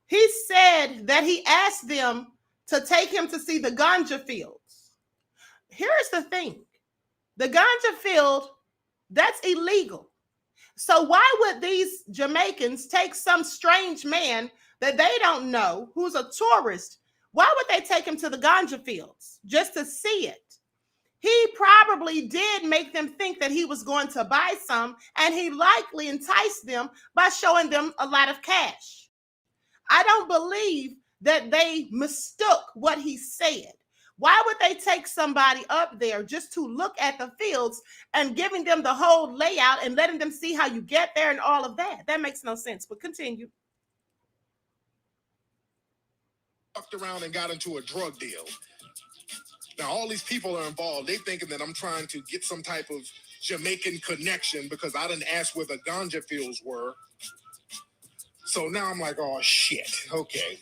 he said that he asked them to take him to see the ganja fields. Here's the thing. The ganja field, that's illegal. So why would these Jamaicans take some strange man that they don't know, who's a tourist? Why would they take him to the ganja fields just to see it? He probably did make them think that he was going to buy some, and he likely enticed them by showing them a lot of cash. I don't believe that they mistook what he said. Why would they take somebody up there just to look at the fields and giving them the whole layout and letting them see how you get there and all of that? That makes no sense, but continue. Fucked around and got into a drug deal. Now all these people are involved. They thinking that I'm trying to get some type of Jamaican connection because I didn't ask where the ganja fields were. So now I'm like, oh shit, okay.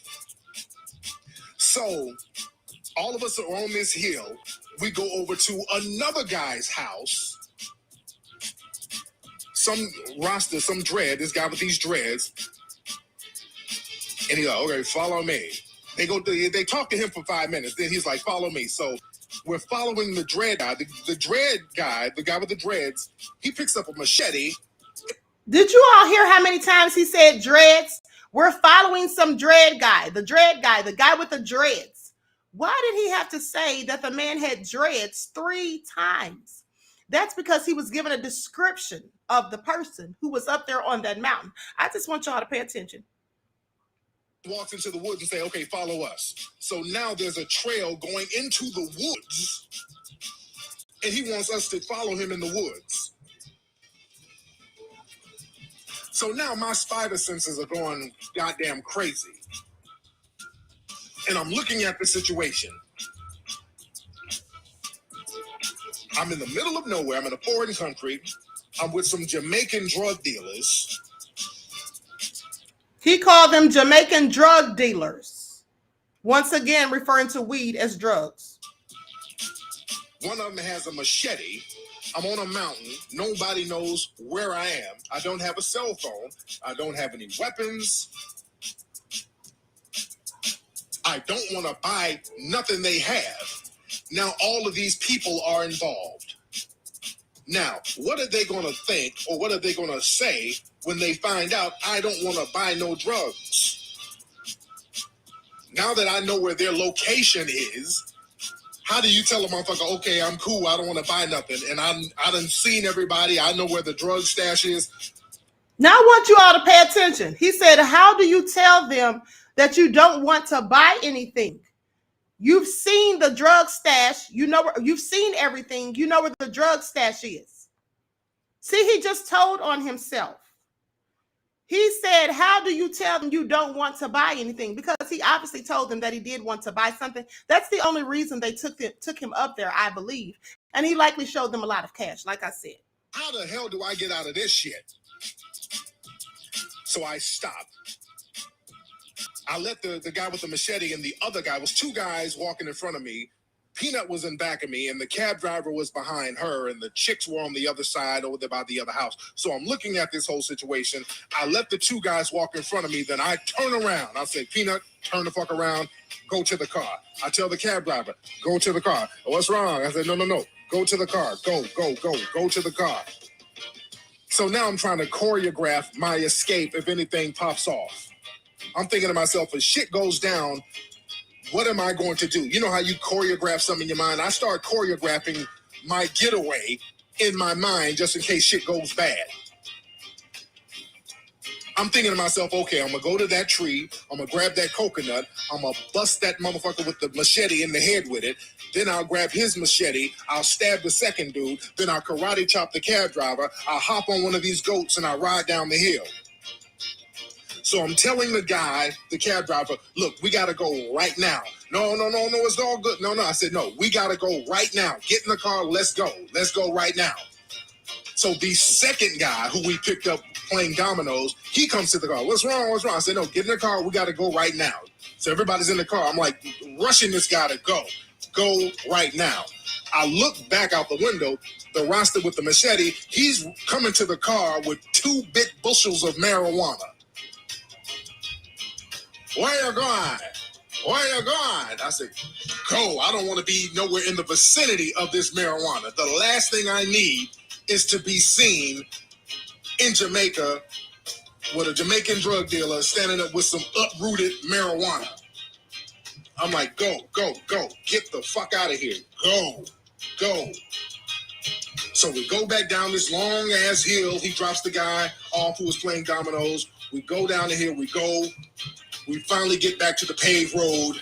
So all of us are on this hill. We go over to another guy's house. Some roster, some dread, this guy with these dreads. And he's like, okay, follow me. They talk to him for 5 minutes. Then he's like, follow me. So we're following the dread guy. The dread guy, the guy with the dreads, he picks up a machete. Did you all hear how many times he said dreads? We're following some dread guy, the guy with the dreads. Why did he have to say that the man had dreads 3 times? That's because he was given a description of the person who was up there on that mountain. I just want y'all to pay attention. Walks into the woods and say, okay, follow us. So now there's a trail going into the woods, and he wants us to follow him in the woods. So now my spider senses are going goddamn crazy. And I'm looking at the situation. I'm in the middle of nowhere. I'm in a foreign country. I'm with some Jamaican drug dealers. He called them Jamaican drug dealers. Once again, referring to weed as drugs. One of them has a machete. I'm on a mountain. Nobody knows where I am. I don't have a cell phone. I don't have any weapons. I don't want to buy nothing they have. Now all of these people are involved. Now, what are they going to think or what are they going to say when they find out I don't want to buy no drugs? Now that I know where their location is, how do you tell a motherfucker, okay, I'm cool, I don't want to buy nothing, and I done seen everybody, I know where the drug stash is? Now I want you all to pay attention. He said, how do you tell them that you don't want to buy anything? You've seen the drug stash. You know, you've seen everything. You know where the drug stash is. See, he just told on himself. He said, how do you tell them you don't want to buy anything? Because he obviously told them that he did want to buy something. That's the only reason they took him up there, I believe. And he likely showed them a lot of cash, like I said. How the hell do I get out of this shit? So I stopped. I let the guy with the machete and the other guy, was two guys walking in front of me. Peanut was in back of me, and the cab driver was behind her, and the chicks were on the other side over there by the other house. So I'm looking at this whole situation. I let the two guys walk in front of me, then I turn around. I say, Peanut, turn the fuck around, go to the car. I tell the cab driver, go to the car. What's wrong? I said, no. Go to the car. Go to the car. So now I'm trying to choreograph my escape if anything pops off. I'm thinking to myself, if shit goes down, what am I going to do? You know how you choreograph something in your mind? I start choreographing my getaway in my mind just in case shit goes bad. I'm thinking to myself, okay, I'm going to go to that tree. I'm going to grab that coconut. I'm going to bust that motherfucker with the machete in the head with it. Then I'll grab his machete. I'll stab the second dude. Then I'll karate chop the cab driver. I'll hop on one of these goats and I'll ride down the hill. So I'm telling the guy, the cab driver, look, we got to go right now. No, it's all good. No, I said, no, we got to go right now. Get in the car, let's go. Let's go right now. So the second guy who we picked up playing dominoes, he comes to the car. What's wrong? I said, no, get in the car. We got to go right now. So everybody's in the car. I'm like rushing this guy to go. Go right now. I look back out the window, the roster with the machete, he's coming to the car with 2 big bushels of marijuana. Where you going? I said, go. I don't want to be nowhere in the vicinity of this marijuana. The last thing I need is to be seen in Jamaica with a Jamaican drug dealer standing up with some uprooted marijuana. I'm like, go. Get the fuck out of here. Go. So we go back down this long ass hill. He drops the guy off who was playing dominoes. We go down the hill. We finally get back to the paved road.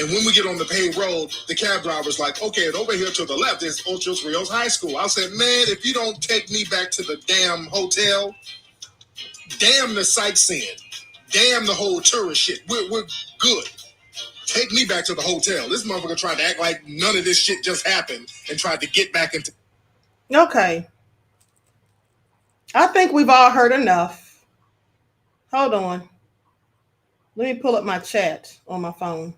And when we get on the paved road, the cab driver's like, okay, and over here to the left is Ochos Rios High School. I said, man, if you don't take me back to the damn hotel, damn the sightseeing, damn the whole tourist shit, we're good. Take me back to the hotel. This motherfucker tried to act like none of this shit just happened and tried to get back into... Okay. I think we've all heard enough. Hold on. Let me pull up my chat on my phone.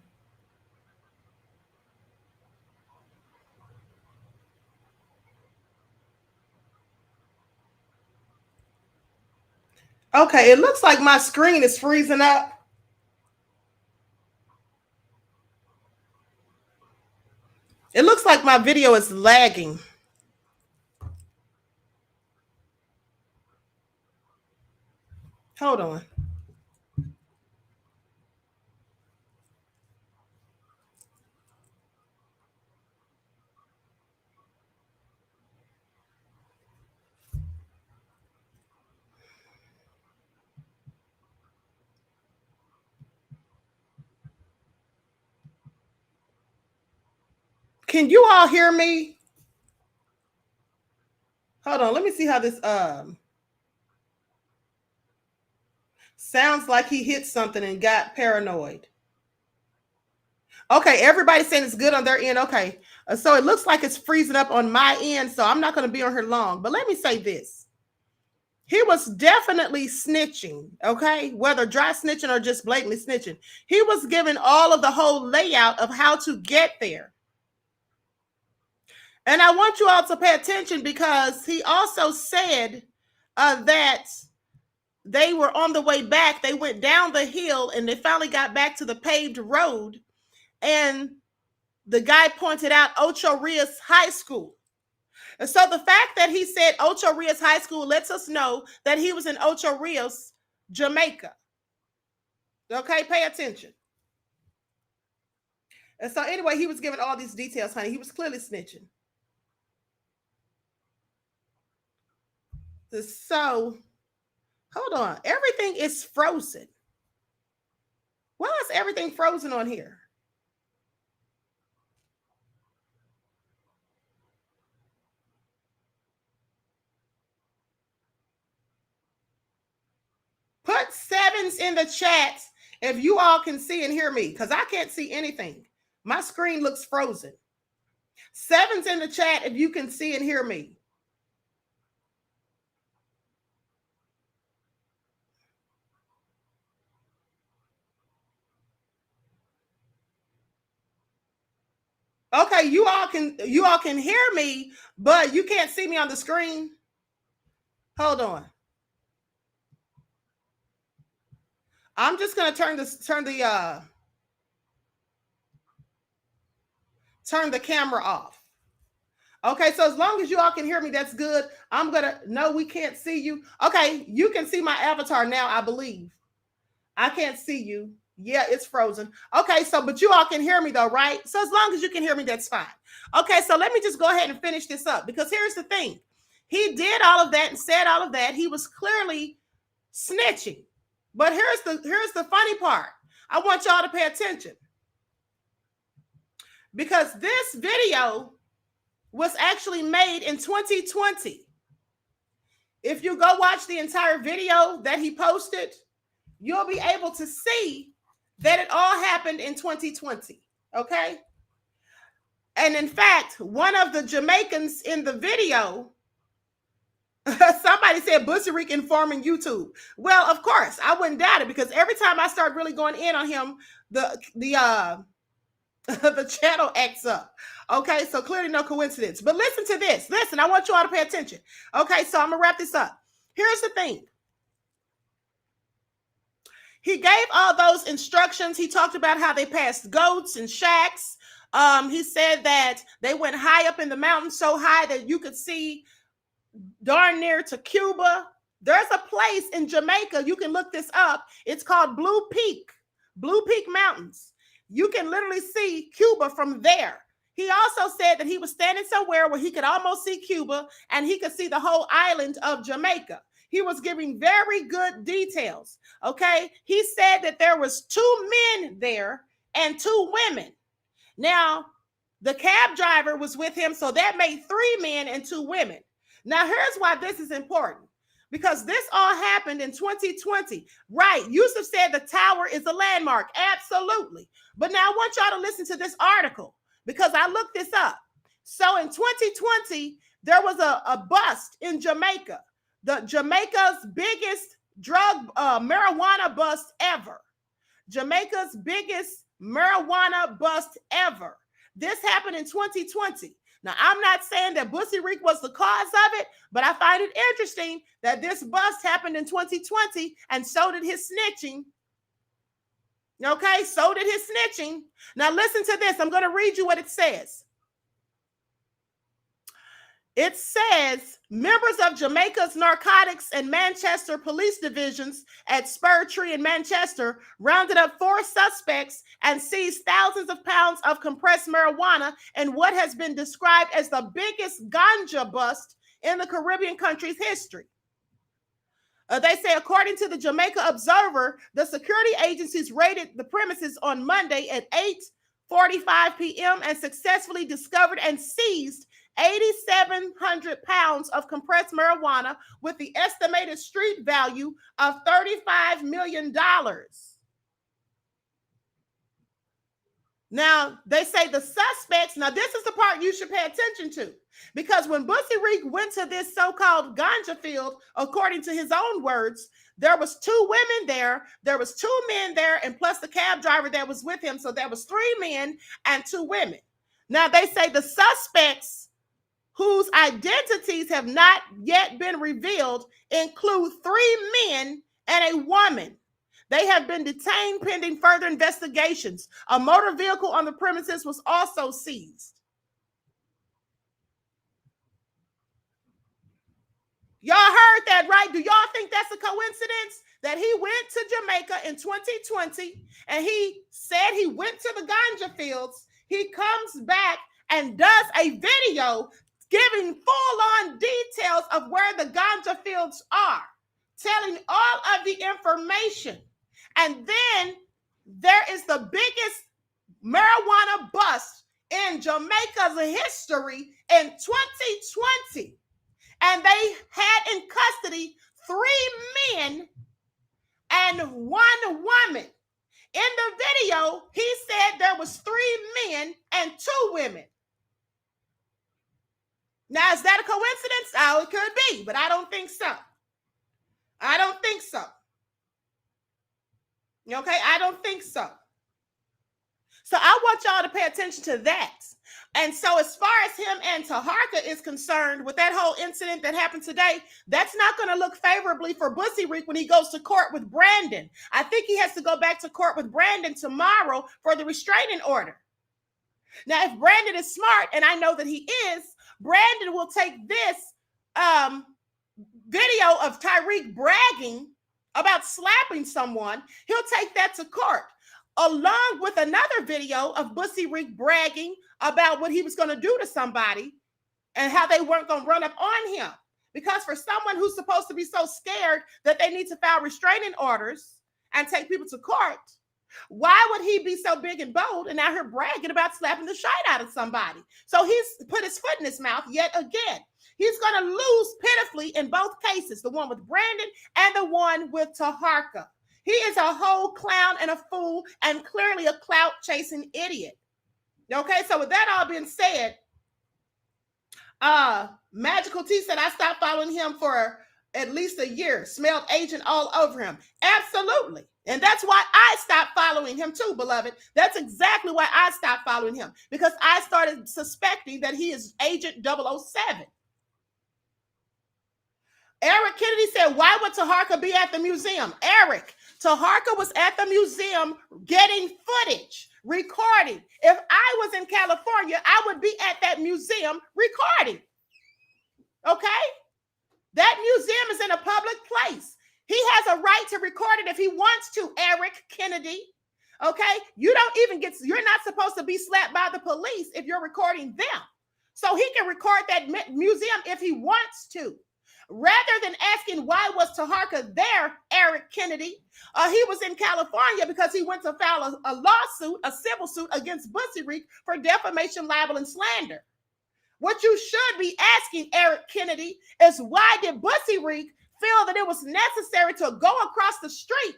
Okay, it looks like my screen is freezing up. It looks like my video is lagging. Hold on. Can you all hear me? Hold on, let me see how this sounds like he hit something and got paranoid. Okay, everybody's saying it's good on their end. Okay. So it looks like it's freezing up on my end, so I'm not going to be on here long. But let me say this. He was definitely snitching, okay? Whether dry snitching or just blatantly snitching. He was given all of the whole layout of how to get there. And I want you all to pay attention because he also said that they were on the way back. They went down the hill and they finally got back to the paved road. And the guy pointed out Ocho Rios High School. And so the fact that he said Ocho Rios High School lets us know that he was in Ocho Rios, Jamaica. Okay, pay attention. And so anyway, he was given all these details, honey. He was clearly snitching. So, hold on. Everything is frozen. Why is everything frozen on here? Put sevens in the chat if you all can see and hear me, because I can't see anything. My screen looks frozen. Sevens in the chat if you can see and hear me. Okay, you all can hear me, but you can't see me on the screen. Hold on. I'm just gonna turn the camera off. Okay, so as long as you all can hear me, that's good. No, we can't see you. Okay, you can see my avatar now, I believe. I can't see you. Yeah, it's frozen. Okay, so but you all can hear me though, right? So as long as you can hear me, that's fine. Okay, so let me just go ahead and finish this up because here's the thing. He did all of that and said all of that. He was clearly snitching. But here's the funny part. I want y'all to pay attention. Because this video was actually made in 2020. If you go watch the entire video that he posted, you'll be able to see that it all happened in 2020, okay? And in fact, one of the Jamaicans in the video, somebody said Bussy Rick informing YouTube. Well, of course, I wouldn't doubt it because every time I start really going in on him, the channel acts up. Okay, so clearly no coincidence. But listen to this. Listen, I want you all to pay attention. Okay, so I'm gonna wrap this up. Here's the thing. He gave all those instructions. He talked about how they passed goats and shacks. He said that they went high up in the mountains, so high that you could see darn near to Cuba. There's a place in Jamaica. You can look this up. It's called Blue Peak Mountains. You can literally see Cuba from there. He also said that he was standing somewhere where he could almost see Cuba and he could see the whole island of Jamaica. He was giving very good details, okay? He said that there was 2 men there and 2 women. Now, the cab driver was with him, so that made 3 men and 2 women. Now, here's why this is important. Because this all happened in 2020. Right, Yusuf said the tower is a landmark. Absolutely. But now I want y'all to listen to this article because I looked this up. So in 2020, there was a bust in Jamaica. The Jamaica's biggest marijuana bust ever. Jamaica's biggest marijuana bust ever. This happened in 2020. Now, I'm not saying that Bussy Rick was the cause of it, but I find it interesting that this bust happened in 2020 and so did his snitching. Okay, so did his snitching. Now, listen to this. I'm going to read you what it says. It says, members of Jamaica's Narcotics and Manchester Police Divisions at Spur Tree in Manchester rounded up 4 suspects and seized thousands of pounds of compressed marijuana in what has been described as the biggest ganja bust in the Caribbean country's history. They say, according to the Jamaica Observer, the security agencies raided the premises on Monday at 8:45 p.m. and successfully discovered and seized 8,700 pounds of compressed marijuana with the estimated street value of $35 million. Now, they say the suspects, now this is the part you should pay attention to, because when Bussy Reek went to this so-called ganja field, according to his own words, there was 2 women there was 2 men there, and plus the cab driver that was with him, so there was 3 men and 2 women. Now, they say the suspects whose identities have not yet been revealed include 3 men and a woman. They have been detained pending further investigations. A motor vehicle on the premises was also seized. Y'all heard that, right? Do y'all think that's a coincidence that he went to Jamaica in 2020 and he said he went to the ganja fields? He comes back and does a video giving full-on details of where the ganja fields are, telling all of the information. And then there is the biggest marijuana bust in Jamaica's history in 2020. And they had in custody 3 men and 1 woman. In the video, he said there was 3 men and 2 women. Now, is that a coincidence? Oh, it could be, but I don't think so. I don't think so. Okay, I don't think so. So I want y'all to pay attention to that. And so as far as him and Taharka is concerned with that whole incident that happened today, that's not going to look favorably for Bussy Reek when he goes to court with Brandon. I think he has to go back to court with Brandon tomorrow for the restraining order. Now, if Brandon is smart, and I know that he is, Brandon will take this video of Tariq bragging about slapping someone. He'll take that to court, along with another video of Bussy Reek bragging about what he was going to do to somebody and how they weren't going to run up on him. Because for someone who's supposed to be so scared that they need to file restraining orders and take people to court, why would he be so big and bold and out here bragging about slapping the shit out of somebody? So he's put his foot in his mouth yet again. He's going to lose pitifully in both cases, the one with Brandon and the one with Taharka. He is a whole clown and a fool and clearly a clout-chasing idiot. Okay, so with that all being said, Magical T said, I stopped following him for at least a year. Smelled agent all over him. Absolutely. And that's why I stopped following him too, beloved. That's exactly why I stopped following him, because I started suspecting that he is Agent 007. Eric Kennedy said, why would Taharka be at the museum? Eric, Taharka was at the museum getting footage, recording. If I was in California, I would be at that museum recording. Okay? That museum is in a public place. He has a right to record it if he wants to, Eric Kennedy. Okay? You're not supposed to be slapped by the police if you're recording them. So he can record that museum if he wants to. Rather than asking why was Taharka there, Eric Kennedy, he was in California because he went to file a lawsuit, a civil suit against Bussy Reek for defamation, libel, and slander. What you should be asking, Eric Kennedy, is why did Bussy Reek feel that it was necessary to go across the street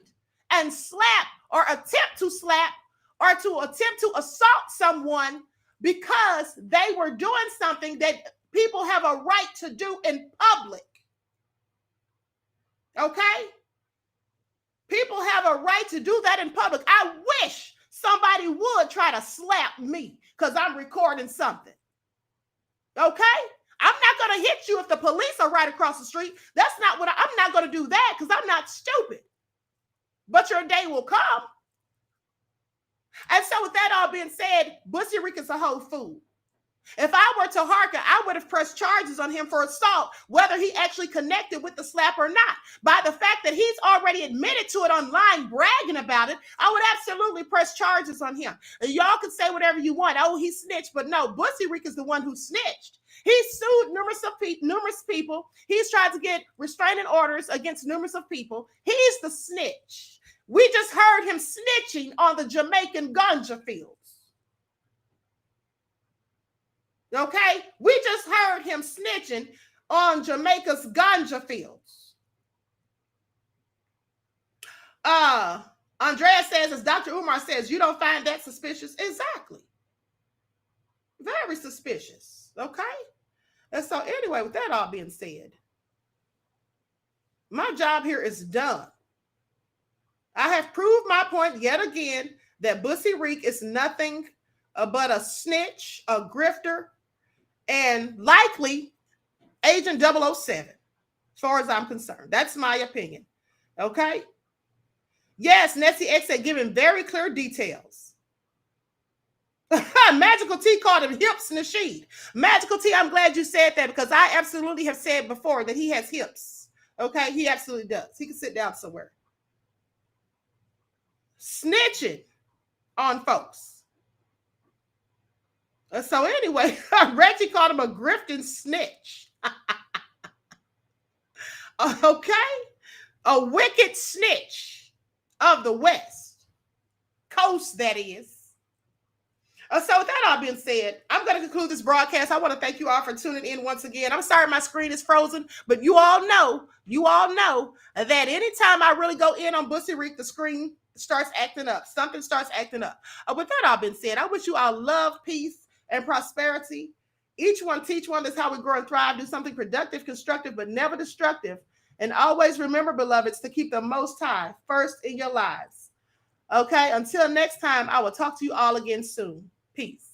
and slap or attempt to slap or to attempt to assault someone because they were doing something that people have a right to do in public? Okay? People have a right to do that in public. I wish somebody would try to slap me because I'm recording something. Okay? I'm not going to hit you if the police are right across the street. That's not what I'm not going to do that because I'm not stupid. But your day will come. And so with that all being said, Bussy Reek is a whole fool. If I were Taharka, I would have pressed charges on him for assault, whether he actually connected with the slap or not. By the fact that he's already admitted to it online, bragging about it, I would absolutely press charges on him. And y'all can say whatever you want. Oh, he snitched. But no, Bussy Reek is the one who snitched. He sued numerous people. He's tried to get restraining orders against numerous of people. He's the snitch. We just heard him snitching on the Jamaican ganja fields. Okay? We just heard him snitching on Jamaica's ganja fields. Andrea says, as Dr. Umar says, you don't find that suspicious? Exactly. Very suspicious. Okay? And so anyway, with that all being said, my job here is done. I have proved my point yet again that Bussy Reek is nothing but a snitch, a grifter, and likely Agent 007, as far as I'm concerned. That's my opinion. Okay? Yes, Nessie X had given very clear details. Magical T called him Hips Nasheed. Magical T, I'm glad you said that because I absolutely have said before that he has hips. Okay, he absolutely does. He can sit down somewhere. Snitching on folks. So anyway, Reggie called him a grifting snitch. Okay? A wicked snitch of the West Coast, that is. So with that all being said, I'm going to conclude this broadcast. I want to thank you all for tuning in once again. I'm sorry my screen is frozen, but you all know that anytime I really go in on Bussy Reek, the screen starts acting up. Something starts acting up. With that all being said, I wish you all love, peace, and prosperity. Each one teach one. That's how we grow and thrive. Do something productive, constructive, but never destructive. And always remember, beloveds, to keep the Most High first in your lives. Okay, until next time, I will talk to you all again soon. Peace.